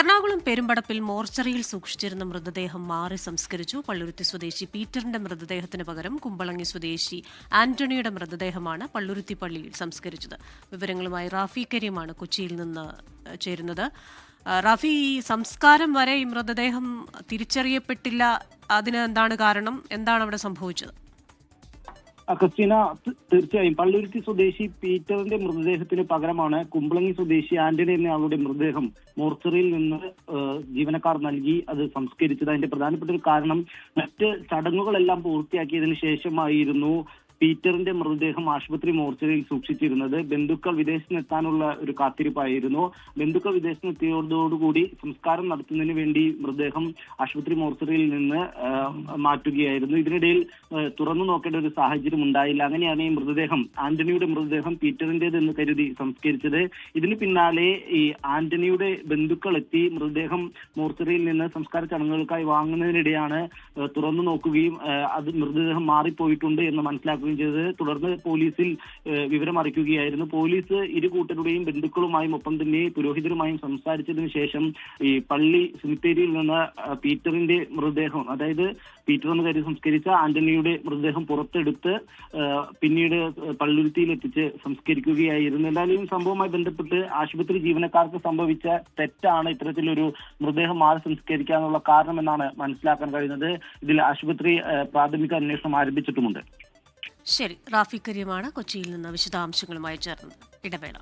എറണാകുളം പെരുമ്പടപ്പിൽ മോർച്ചറിയിൽ സൂക്ഷിച്ചിരുന്ന മൃതദേഹം മാറി സംസ്കരിച്ചു. പള്ളുരുത്തി സ്വദേശി പീറ്ററിന്റെ മൃതദേഹത്തിന് പകരം കുമ്പളങ്ങി സ്വദേശി ആന്റണിയുടെ മൃതദേഹമാണ് പള്ളുരുത്തി പള്ളിയിൽ സംസ്കരിച്ചത്. വിവരങ്ങളുമായി റാഫി കരീമാണ് കൊച്ചിയിൽ നിന്ന് ചേരുന്നത്. റാഫി, ഈ സംസ്കാരം വരെ ഈ മൃതദേഹം തിരിച്ചറിയപ്പെട്ടില്ല. അതിന് എന്താണ് കാരണം? എന്താണ് അവിടെ സംഭവിച്ചത്? ക്രിസ്റ്റീന, തീർച്ചയായും പള്ളുരുത്തി സ്വദേശി പീറ്ററിന്റെ മൃതദേഹത്തിന് പകരമാണ് കുമ്പളങ്ങി സ്വദേശി ആന്റണി എന്ന ആളുടെ മൃതദേഹം മോർച്ചറിയിൽ നിന്ന് ജീവനക്കാർ നൽകി അത് സംസ്കരിച്ചത്. അതിന്റെ പ്രധാനപ്പെട്ട ഒരു കാരണം മറ്റ് ചടങ്ങുകളെല്ലാം പൂർത്തിയാക്കിയതിനു ശേഷമായിരുന്നു പീറ്ററിന്റെ മൃതദേഹം ആശുപത്രി മോർച്ചറിയിൽ സൂക്ഷിച്ചിരുന്നത്. ബന്ധുക്കൾ വിദേശത്തെത്താനുള്ള ഒരു കാത്തിരിപ്പായിരുന്നു. ബന്ധുക്കൾ വിദേശത്തെത്തിയതോടുകൂടി സംസ്കാരം നടത്തുന്നതിന് വേണ്ടി മൃതദേഹം ആശുപത്രി മോർച്ചറിയിൽ നിന്ന് മാറ്റുകയായിരുന്നു. ഇതിനിടയിൽ തുറന്നു നോക്കേണ്ട ഒരു സാഹചര്യം ഉണ്ടായില്ല. അങ്ങനെയാണ് ഈ മൃതദേഹം, ആന്റണിയുടെ മൃതദേഹം പീറ്ററിന്റേതെന്ന് കരുതി സംസ്കരിച്ചത്. ഇതിന് പിന്നാലെ ഈ ആന്റണിയുടെ ബന്ധുക്കൾ എത്തി മൃതദേഹം മോർച്ചറിയിൽ നിന്ന് സംസ്കാര ചടങ്ങുകൾക്കായി വാങ്ങുന്നതിനിടെയാണ് തുറന്നു നോക്കുകയും അത് മൃതദേഹം മാറിപ്പോയിട്ടുണ്ട് എന്ന് മനസ്സിലാക്കുകയും ചെയ്തത്. തുടർന്ന് പോലീസിൽ വിവരം അറിയിക്കുകയായിരുന്നു. പോലീസ് ഇരു കൂട്ടരുടെയും ബന്ധുക്കളുമായും ഒപ്പം തന്നെ പുരോഹിതരുമായും സംസാരിച്ചതിന് ശേഷം ഈ പള്ളി സെമിത്തേരിയിൽ നിന്ന് പീറ്ററിന്റെ മൃതദേഹം, അതായത് പീറ്റർ എന്ന് കരുതി സംസ്കരിച്ച ആന്റണിയുടെ മൃതദേഹം പുറത്തെടുത്ത് പിന്നീട് പള്ളുരുത്തിയിൽ എത്തിച്ച് സംസ്കരിക്കുകയായിരുന്നു. എന്തായാലും ഈ സംഭവവുമായി ബന്ധപ്പെട്ട് ആശുപത്രി ജീവനക്കാർക്ക് സംഭവിച്ച തെറ്റാണ് ഇത്തരത്തിലൊരു മൃതദേഹം മാറി സംസ്കരിക്കാനുള്ള കാരണമെന്നാണ് മനസ്സിലാക്കാൻ കഴിയുന്നത്. ഇതിൽ ആശുപത്രി പ്രാഥമിക അന്വേഷണം ആരംഭിച്ചിട്ടുമുണ്ട്. ശരി, റാഫി കരീമാണ് കൊച്ചിയിൽ നിന്ന് വിശദാംശങ്ങളുമായി ചേർന്നത്. ഇടവേള.